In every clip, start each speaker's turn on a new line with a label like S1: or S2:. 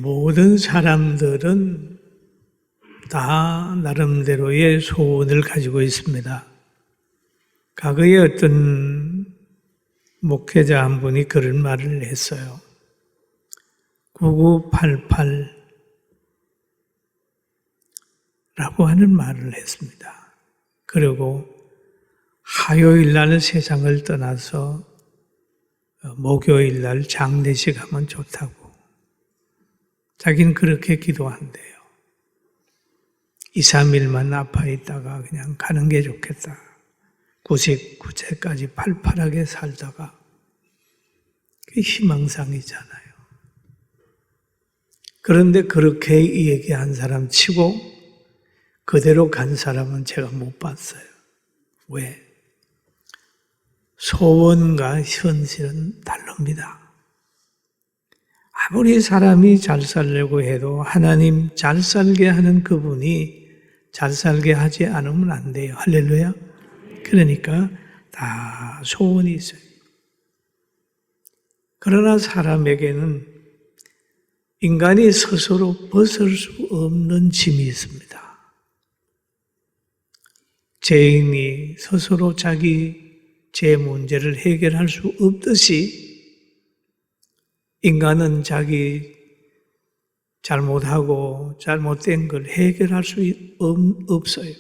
S1: 모든 사람들은 다 나름대로의 소원을 가지고 있습니다. 과거에 어떤 목회자 한 분이 그런 말을 했어요. 9988라고 하는 말을 했습니다. 그리고 화요일 날 세상을 떠나서 목요일 날 장례식 하면 좋다고. 자기는 그렇게 기도한대요. 2, 3일만 아파 있다가 그냥 가는 게 좋겠다. 99세까지 팔팔하게 살다가 그게 희망상이잖아요. 그런데 그렇게 얘기한 사람 치고 그대로 간 사람은 제가 못 봤어요. 왜? 소원과 현실은 다릅니다. 아무리 사람이 잘 살려고 해도 하나님 잘 살게 하는 그분이 잘 살게 하지 않으면 안 돼요. 할렐루야. 그러니까 다 소원이 있어요. 그러나 사람에게는 인간이 스스로 벗을 수 없는 짐이 있습니다. 죄인이 스스로 자기 죄 문제를 해결할 수 없듯이 인간은 자기 잘못하고 잘못된 걸 해결할 수 없어요.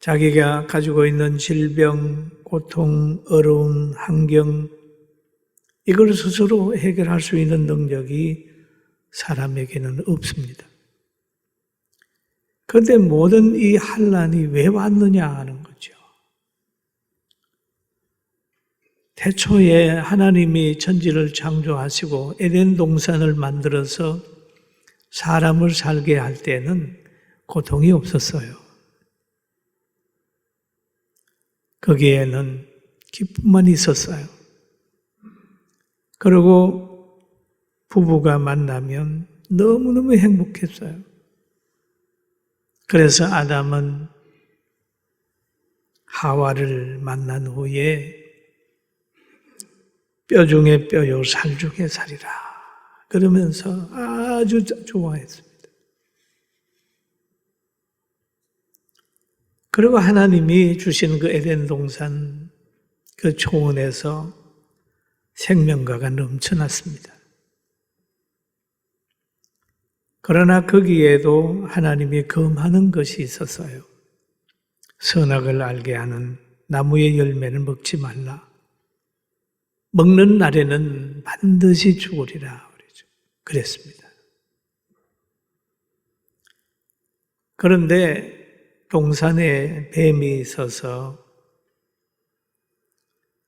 S1: 자기가 가지고 있는 질병, 고통, 어려움, 환경 이걸 스스로 해결할 수 있는 능력이 사람에게는 없습니다. 그런데 모든 이 환난이 왜 왔느냐 하는 거죠. 태초에 하나님이 천지를 창조하시고 에덴 동산을 만들어서 사람을 살게 할 때는 고통이 없었어요. 거기에는 기쁨만 있었어요. 그리고 부부가 만나면 너무너무 행복했어요. 그래서 아담은 하와를 만난 후에 뼈 중에 뼈요 살 중에 살이라 그러면서 아주 좋아했습니다. 그리고 하나님이 주신 그 에덴 동산 그 초원에서 생명과가 넘쳐났습니다. 그러나 거기에도 하나님이 금하는 것이 있었어요. 선악을 알게 하는 나무의 열매를 먹지 말라. 먹는 날에는 반드시 죽으리라 그랬습니다. 그런데 동산에 뱀이 있어서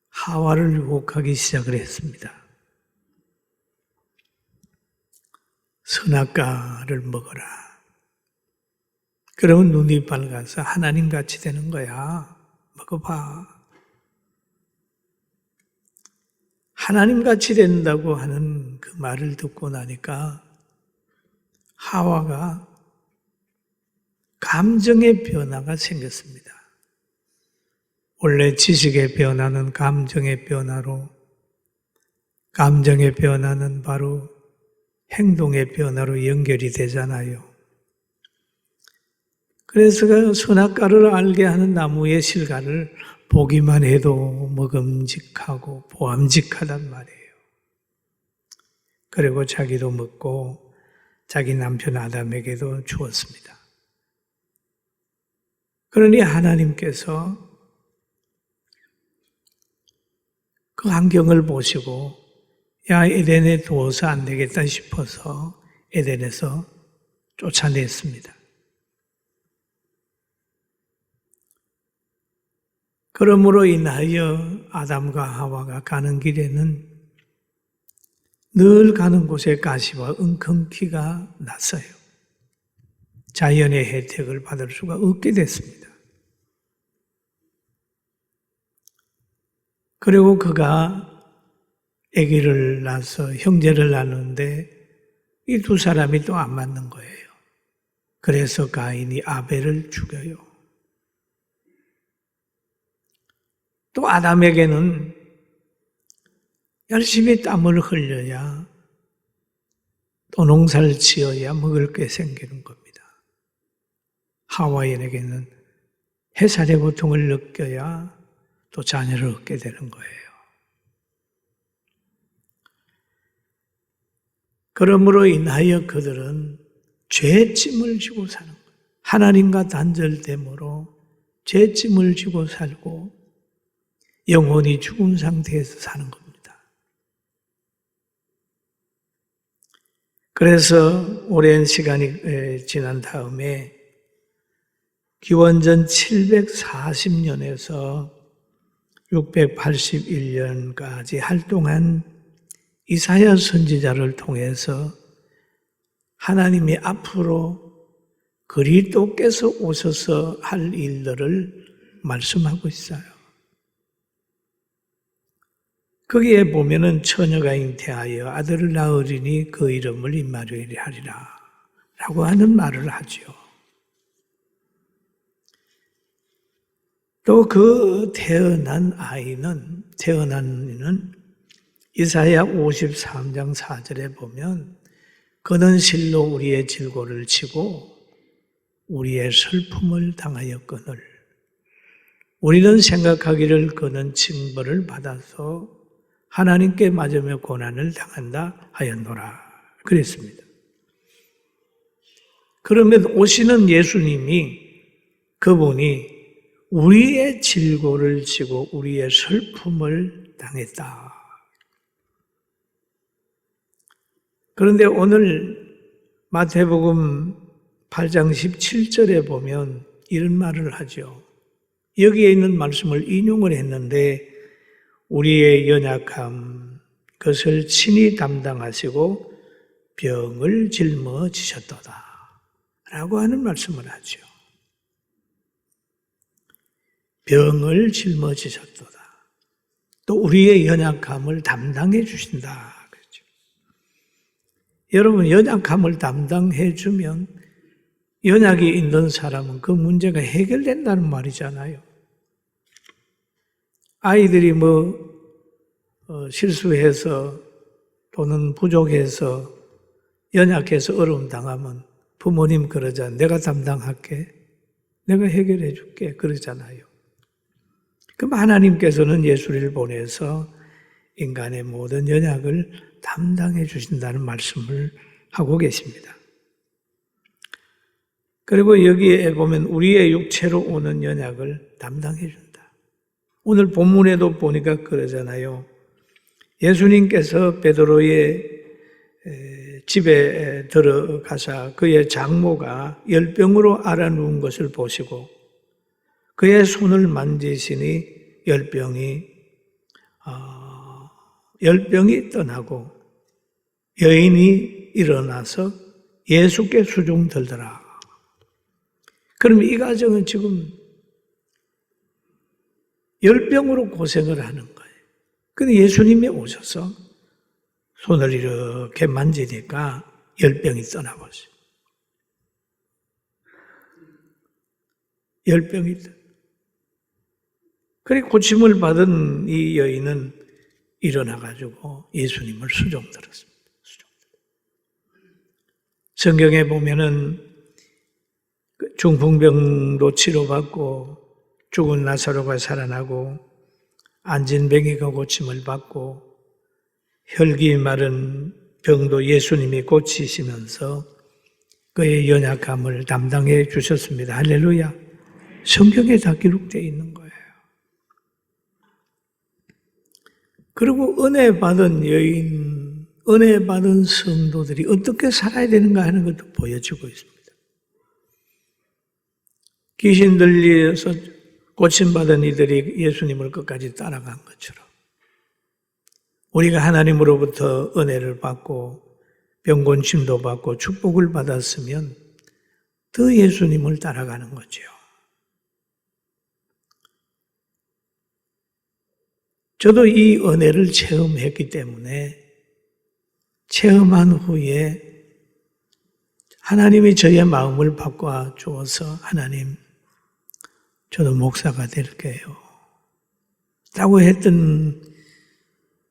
S1: 하와를 유혹하기 시작을 했습니다. 선악과를 먹어라. 그러면 눈이 밝아서 하나님같이 되는 거야. 먹어봐. 하나님같이 된다고 하는 그 말을 듣고 나니까 하와가 감정의 변화가 생겼습니다. 원래 지식의 변화는 감정의 변화로, 감정의 변화는 바로 행동의 변화로 연결이 되잖아요. 그래서 그 선악과를 알게 하는 나무의 실과를 보기만 해도 먹음직하고 보암직하단 말이에요. 그리고 자기도 먹고 자기 남편 아담에게도 주었습니다. 그러니 하나님께서 그 환경을 보시고 야 에덴에 두어서 안 되겠다 싶어서 에덴에서 쫓아냈습니다. 그러므로 인하여 아담과 하와가 가는 길에는 늘 가는 곳에 가시와 웅큼키가 났어요. 자연의 혜택을 받을 수가 없게 됐습니다. 그리고 그가 아기를 낳아서 형제를 낳는데 이 두 사람이 또 안 맞는 거예요. 그래서 가인이 아벨을 죽여요. 또 아담에게는 열심히 땀을 흘려야 또 농사를 지어야 먹을 게 생기는 겁니다. 하와인에게는 해살의 고통을 느껴야 또 자녀를 얻게 되는 거예요. 그러므로 인하여 그들은 죄짐을 지고 사는 거예요. 하나님과 단절됨으로 죄짐을 지고 살고 영혼이 죽은 상태에서 사는 겁니다. 그래서 오랜 시간이 지난 다음에 기원전 740년에서 681년까지 활동한 이사야 선지자를 통해서 하나님이 앞으로 그리스도께서 오셔서 할 일들을 말씀하고 있어요. 거기에 보면은 처녀가 잉태하여 아들을 낳으리니 그 이름을 임마누엘이 하리라 라고 하는 말을 하죠. 또 그 태어난 이는 이사야 53장 4절에 보면 그는 실로 우리의 질고를 치고 우리의 슬픔을 당하였거늘 우리는 생각하기를 그는 징벌을 받아서 하나님께 맞으며 고난을 당한다 하였노라 그랬습니다. 그러면 오시는 예수님이 그분이 우리의 질고를 지고 우리의 슬픔을 당했다. 그런데 오늘 마태복음 8장 17절에 보면 이런 말을 하죠. 여기에 있는 말씀을 인용을 했는데 우리의 연약함 그것을 친히 담당하시고 병을 짊어지셨도다 라고 하는 말씀을 하죠. 병을 짊어지셨도다. 또 우리의 연약함을 담당해 주신다. 그렇죠. 여러분 연약함을 담당해 주면 연약이 있는 사람은 그 문제가 해결된다는 말이잖아요. 아이들이 실수해서 또는 부족해서 연약해서 어려움 당하면 부모님 그러잖아요. 내가 담당할게. 내가 해결해 줄게. 그러잖아요. 그럼 하나님께서는 예수를 보내서 인간의 모든 연약을 담당해 주신다는 말씀을 하고 계십니다. 그리고 여기에 보면 우리의 육체로 오는 연약을 담당해 준다. 오늘 본문에도 보니까 그러잖아요. 예수님께서 베드로의 집에 들어가사 그의 장모가 열병으로 앓아누운 것을 보시고 그의 손을 만지시니 열병이 떠나고 여인이 일어나서 예수께 수종 들더라. 그럼 이 가정은 지금 열병으로 고생을 하는 거예요. 근데 예수님이 오셔서 손을 이렇게 만지니까 열병이 떠나버렸어요. 열병이 떠나. 그리고 고침을 받은 이 여인은 일어나가지고 예수님을 수종들었습니다. 성경에 보면은 중풍병도 치료받고 죽은 나사로가 살아나고 안진뱅이가 고침을 받고 혈기 마른 병도 예수님이 고치시면서 그의 연약함을 담당해 주셨습니다. 할렐루야. 성경에 다 기록되어 있는 거예요. 그리고 은혜 받은 여인, 은혜 받은 성도들이 어떻게 살아야 되는가 하는 것도 보여주고 있습니다. 귀신 들려서 고침받은 이들이 예수님을 끝까지 따라간 것처럼 우리가 하나님으로부터 은혜를 받고 병곤침도 받고 축복을 받았으면 더 예수님을 따라가는 거죠. 저도 이 은혜를 체험했기 때문에 체험한 후에 하나님이 저의 마음을 바꿔 주어서 하나님 저도 목사가 될게요 라고 했던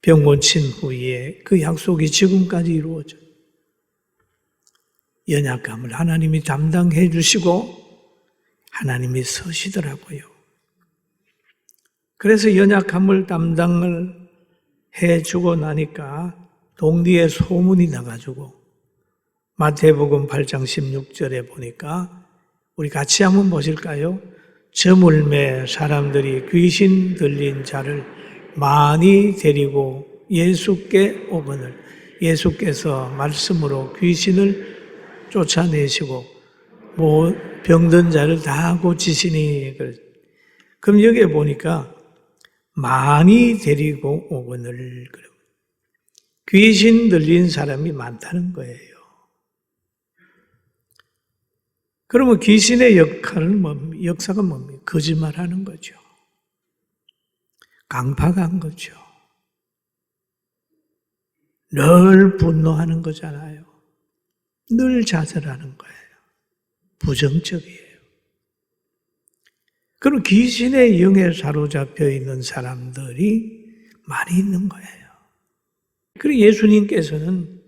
S1: 병 고친 후에 그 약속이 지금까지 이루어져요. 연약함을 하나님이 담당해 주시고 하나님이 서시더라고요. 그래서 연약함을 담당을 해주고 나니까 동리에 소문이 나가지고 마태복음 8장 16절에 보니까 우리 같이 한번 보실까요? 저물매 사람들이 귀신 들린 자를 많이 데리고 예수께 오거늘 예수께서 말씀으로 귀신을 쫓아내시고 병든 자를 다 고치시니. 그럼 여기에 보니까 많이 데리고 오거늘 귀신 들린 사람이 많다는 거예요. 그러면 귀신의 역사가 뭡니까? 거짓말하는 거죠. 강팍한 거죠. 늘 분노하는 거잖아요. 늘 좌절하는 거예요. 부정적이에요. 그럼 귀신의 영에 사로잡혀 있는 사람들이 많이 있는 거예요. 그리고 예수님께서는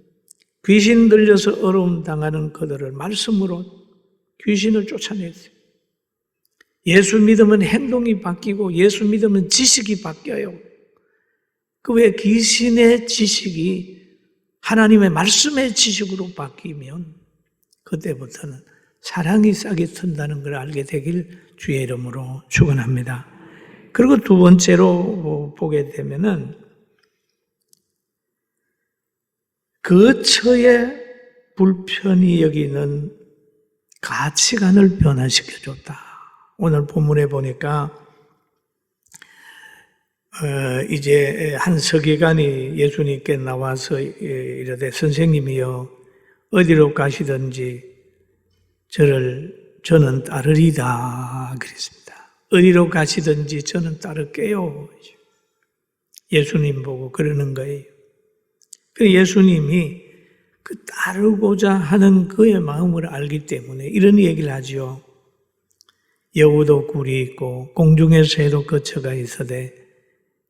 S1: 귀신 들려서 어려움 당하는 그들을 말씀으로 귀신을 쫓아냈어요. 예수 믿으면 행동이 바뀌고 예수 믿으면 지식이 바뀌어요. 그 왜 귀신의 지식이 하나님의 말씀의 지식으로 바뀌면 그때부터는 사랑이 싹이 튼다는 걸 알게 되길 주의 이름으로 축원합니다. 그리고 두 번째로 보게 되면은 그 처에 불편히 여기는 가치관을 변화시켜줬다. 오늘 본문에 보니까 이제 한 서기관이 예수님께 나와서 이르되 선생님이여 어디로 가시든지 저는 따르리다 그랬습니다. 어디로 가시든지 저는 따를게요. 예수님 보고 그러는 거예요. 그래서 예수님이 그 따르고자 하는 그의 마음을 알기 때문에 이런 얘기를 하죠. 여우도 굴이 있고 공중의 새도 거처가 있어되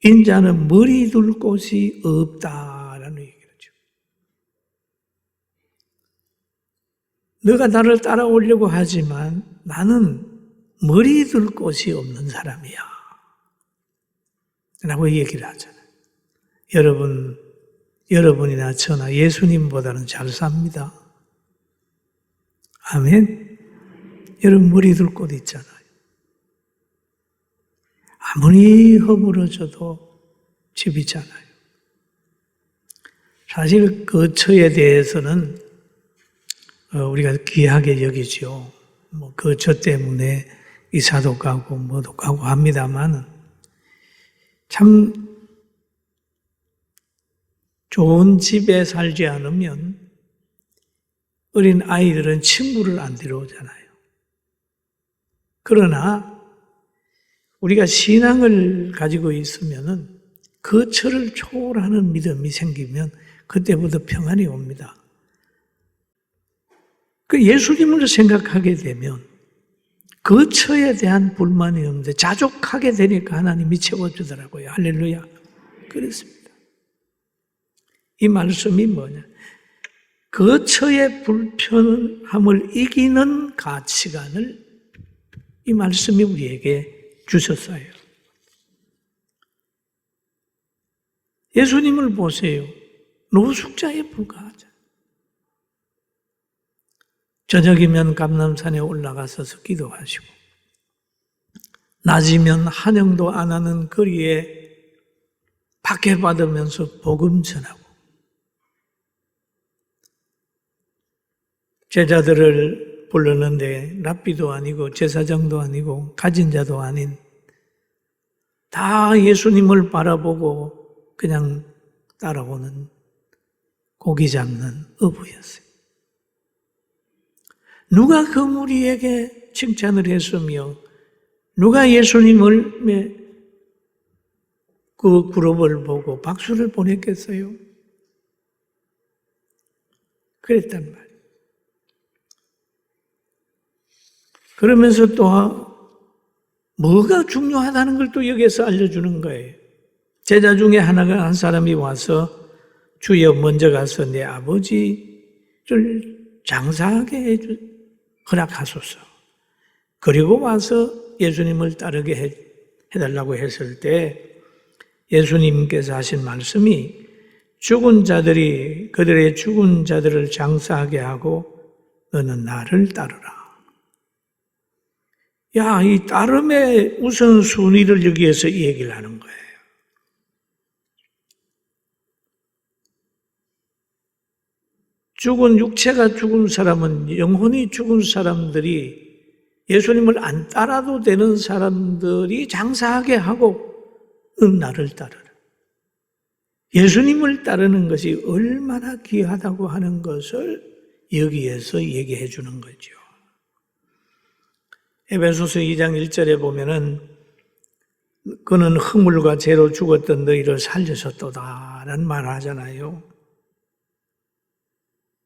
S1: 인자는 머리 둘 곳이 없다라는 얘기를 하죠. 너가 나를 따라오려고 하지만 나는 머리 둘 곳이 없는 사람이야 라고 얘기를 하잖아요. 여러분이나 저나 예수님보다는 잘 삽니다. 아멘. 여러분 머리 둘 곳 있잖아요. 아무리 허물어져도 집 있잖아요. 사실 그 처에 대해서는 우리가 귀하게 여기죠. 그 처 때문에 이사도 가고 뭐도 가고 합니다만 참 좋은 집에 살지 않으면 어린 아이들은 친구를 안 데려오잖아요. 그러나 우리가 신앙을 가지고 있으면은 그 처를 초월하는 믿음이 생기면 그때부터 평안이 옵니다. 그 예수님을 생각하게 되면 그 처에 대한 불만이 없는데 자족하게 되니까 하나님이 채워주더라고요. 할렐루야. 그렇습니다. 이 말씀이 뭐냐? 그 처의 불편함을 이기는 가치관을 이 말씀이 우리에게 주셨어요. 예수님을 보세요. 노숙자에 불과하죠. 저녁이면 감람산에 올라가서 기도하시고 낮이면 한영도 안 하는 거리에 박해받으면서 복음 전하고 제자들을 불렀는데 랍비도 아니고 제사장도 아니고 가진 자도 아닌 다 예수님을 바라보고 그냥 따라오는 고기 잡는 어부였어요. 누가 그 무리에게 칭찬을 했으며 누가 예수님을 그 그룹을 보고 박수를 보냈겠어요? 그랬단 말이에요. 그러면서 또 뭐가 중요하다는 걸 또 여기에서 알려주는 거예요. 제자 중에 한 사람이 와서 주여 먼저 가서 내 아버지를 장사하게 허락하소서. 그리고 와서 예수님을 따르게 해달라고 했을 때 예수님께서 하신 말씀이 죽은 자들이 그들의 죽은 자들을 장사하게 하고 너는 나를 따르라. 야, 이 따름의 우선순위를 여기에서 이 얘기를 하는 거예요. 죽은 육체가 죽은 사람은 영혼이 죽은 사람들이 예수님을 안 따라도 되는 사람들이 장사하게 하고 넌 나를 따르라. 예수님을 따르는 것이 얼마나 귀하다고 하는 것을 여기에서 얘기해 주는 거죠. 에베소서 2장 1절에 보면은 그는 허물과 죄로 죽었던 너희를 살리셨도다라는 말을 하잖아요.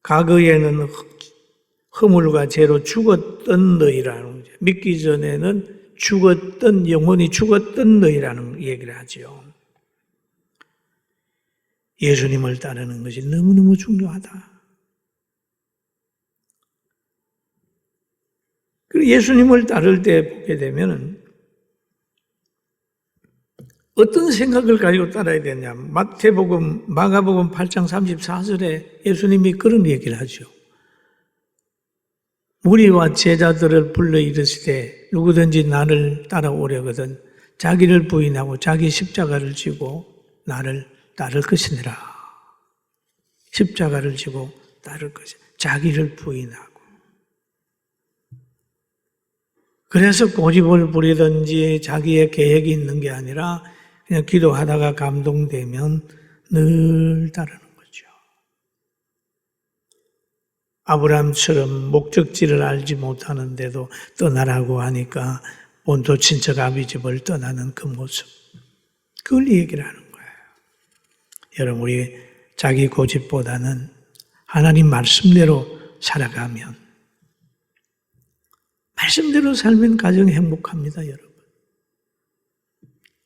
S1: 과거에는 허물과 죄로 죽었던 너희라는 거죠. 믿기 전에는 죽었던, 영혼이 죽었던 너희라는 얘기를 하죠. 예수님을 따르는 것이 너무너무 중요하다. 그리고 예수님을 따를 때 보게 되면 어떤 생각을 가지고 따라야 되냐. 마태복음, 마가복음 8장 34절에 예수님이 그런 얘기를 하죠. 무리와 제자들을 불러 이르시되 누구든지 나를 따라오려거든 자기를 부인하고 자기 십자가를 지고 나를 따를 것이니라. 십자가를 지고 따를 것이니라. 자기를 부인하고. 그래서 고집을 부리든지 자기의 계획이 있는 게 아니라 그냥 기도하다가 감동되면 늘 따르는 거죠. 아브라함처럼 목적지를 알지 못하는데도 떠나라고 하니까 본토 친척 아비 집을 떠나는 그 모습. 그걸 얘기를 하는 거예요. 여러분, 우리 자기 고집보다는 하나님 말씀대로 살아가면, 말씀대로 살면 가정이 행복합니다, 여러분.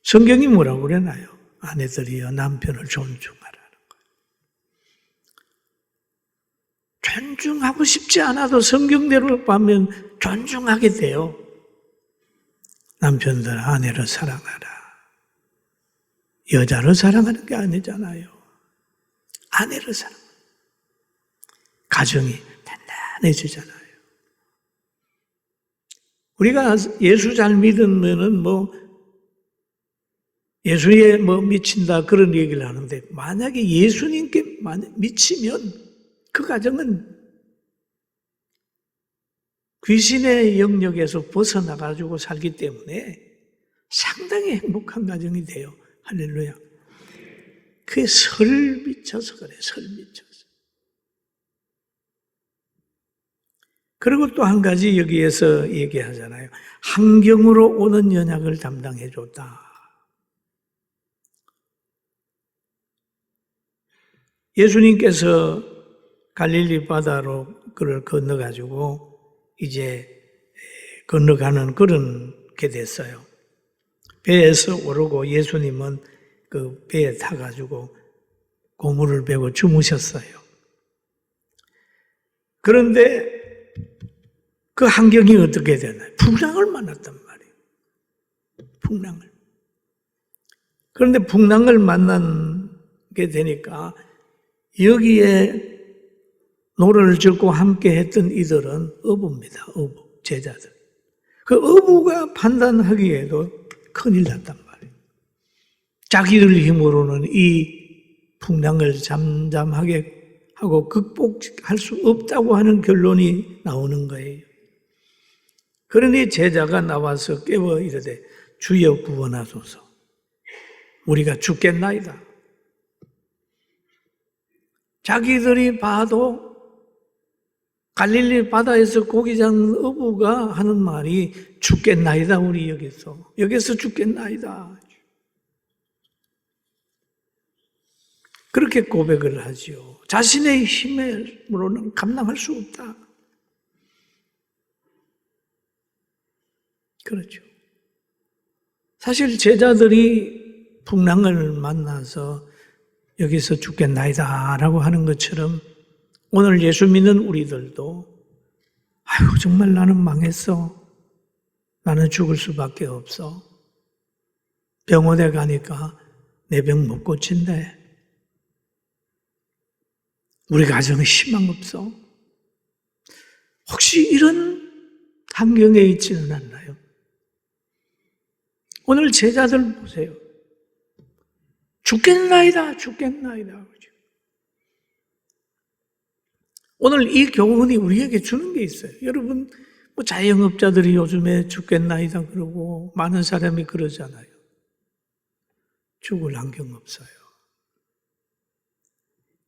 S1: 성경이 뭐라고 그러나요? 아내들이여 남편을 존중하라는 거예요. 존중하고 싶지 않아도 성경대로 보면 존중하게 돼요. 남편들 아내를 사랑하라. 여자를 사랑하는 게 아니잖아요. 아내를 사랑하라. 가정이 단단해지잖아요. 우리가 예수 잘 믿으면은 예수에 미친다 그런 얘기를 하는데 만약에 예수님께 미치면 그 가정은 귀신의 영역에서 벗어나가지고 살기 때문에 상당히 행복한 가정이 돼요. 할렐루야. 그게 설 미쳐서 그래, 설 미쳐서. 그리고 또 한 가지 여기에서 얘기하잖아요. 환경으로 오는 연약을 담당해 줬다. 예수님께서 갈릴리 바다로 그를 건너가지고 이제 건너가는 그렇게 됐어요. 배에서 오르고 예수님은 그 배에 타가지고 고물을 베고 주무셨어요. 그런데 그 환경이 어떻게 되나요? 풍랑을 만났단 말이에요. 풍랑을. 그런데 풍랑을 만나게 되니까 여기에 노를 젓고 함께 했던 이들은 어부입니다. 어부, 제자들. 그 어부가 판단하기에도 큰일 났단 말이에요. 자기들 힘으로는 이 풍랑을 잠잠하게 하고 극복할 수 없다고 하는 결론이 나오는 거예요. 그러니 제자가 나와서 깨워 이르되 주여 구원하소서. 우리가 죽겠나이다. 자기들이 봐도 갈릴리 바다에서 고기 잡는 어부가 하는 말이 죽겠나이다. 우리 여기서 죽겠나이다. 그렇게 고백을 하죠. 자신의 힘으로는 감당할 수 없다. 그렇죠. 사실 제자들이 풍랑을 만나서 여기서 죽겠나이다 라고 하는 것처럼 오늘 예수 믿는 우리들도 아이고 정말 나는 망했어. 나는 죽을 수밖에 없어. 병원에 가니까 내 병 못 고친대. 우리 가정에 희망 없어. 혹시 이런 환경에 있지는 않나요? 오늘 제자들 보세요. 죽겠나이다, 죽겠나이다. 오늘 이 교훈이 우리에게 주는 게 있어요. 여러분, 뭐 자영업자들이 요즘에 죽겠나이다 그러고 많은 사람이 그러잖아요. 죽을 환경 없어요.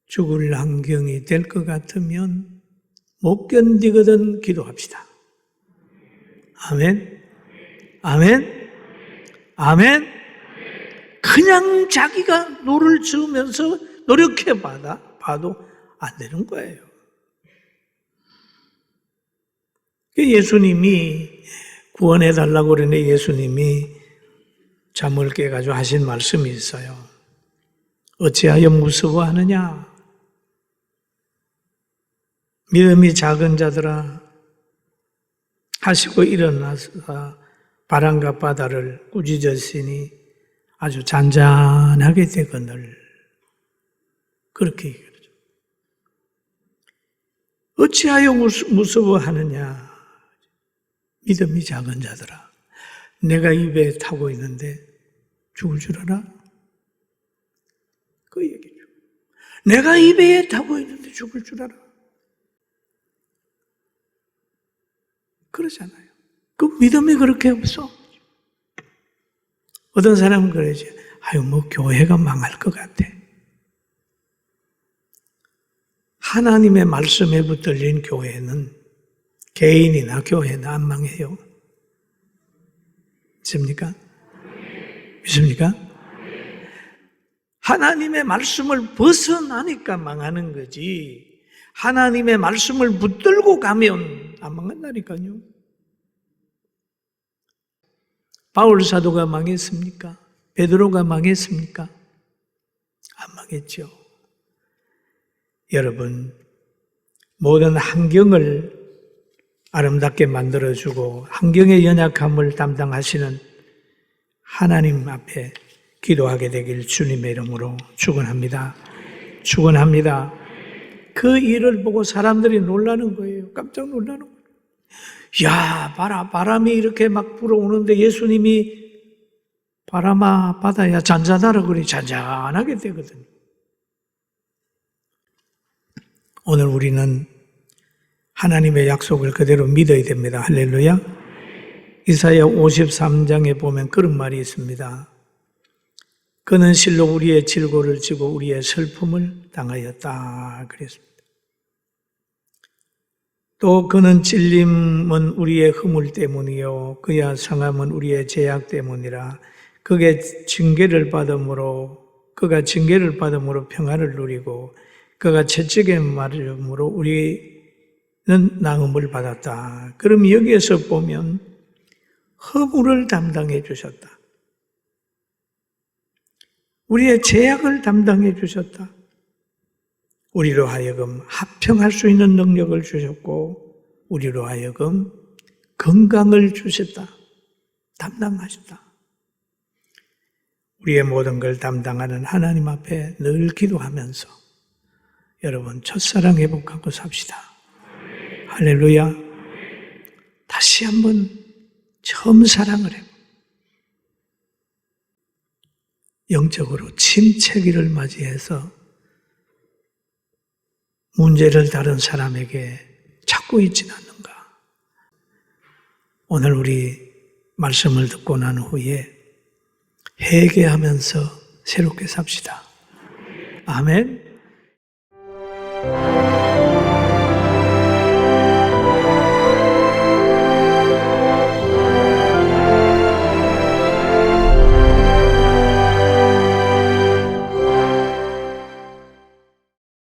S1: 죽을 환경이 될 것 같으면 못 견디거든 기도합시다. 아멘. 아멘. 아멘. 그냥 자기가 노를 지으면서 노력해 봐도 안 되는 거예요. 예수님이 구원해 달라고 그러는데 예수님이 잠을 깨가지고 하신 말씀이 있어요. 어찌하여 무서워하느냐? 믿음이 작은 자들아 하시고 일어나서 바람과 바다를 꾸짖으시니 아주 잔잔하게 되거늘. 그렇게 얘기하죠. 어찌하여 무서워하느냐? 믿음이 작은 자들아. 내가 입에 타고 있는데 죽을 줄 알아? 그 얘기죠. 내가 입에 타고 있는데 죽을 줄 알아? 그러잖아요. 그 믿음이 그렇게 없어. 어떤 사람은 그러지. 아유, 뭐 교회가 망할 것 같아. 하나님의 말씀에 붙들린 교회는 개인이나 교회는 안 망해요. 믿습니까? 믿습니까? 하나님의 말씀을 벗어나니까 망하는 거지. 하나님의 말씀을 붙들고 가면 안 망한다니까요. 바울 사도가 망했습니까? 베드로가 망했습니까? 안 망했죠. 여러분, 모든 환경을 아름답게 만들어주고 환경의 연약함을 담당하시는 하나님 앞에 기도하게 되길 주님의 이름으로 축원합니다. 축원합니다. 그 일을 보고 사람들이 놀라는 거예요. 깜짝 놀라는 거예요. 야, 봐라, 바람이 이렇게 막 불어오는데 예수님이 바람아, 바다야, 잔잔하라 그러니 잔잔하게 되거든요. 오늘 우리는 하나님의 약속을 그대로 믿어야 됩니다. 할렐루야. 이사야 53장에 보면 그런 말이 있습니다. 그는 실로 우리의 질고를 지고 우리의 슬픔을 당하였다. 그랬습니다. 또 그는 찔림은 우리의 허물 때문이요 그야 상함은 우리의 죄악 때문이라. 그가 징계를 받음으로 평안을 누리고 그가 채찍에 맞음으로 우리는 나음을 받았다. 그럼 여기에서 보면 허물을 담당해 주셨다. 우리의 죄악을 담당해 주셨다. 우리로 하여금 합평할 수 있는 능력을 주셨고 우리로 하여금 건강을 주셨다. 담당하셨다. 우리의 모든 걸 담당하는 하나님 앞에 늘 기도하면서 여러분 첫사랑 회복하고 삽시다. 할렐루야. 다시 한번 처음 사랑을 해보. 영적으로 침체기를 맞이해서 문제를 다른 사람에게 찾고 있지는 않는가. 오늘 우리 말씀을 듣고 난 후에 회개하면서 새롭게 삽시다. 아멘.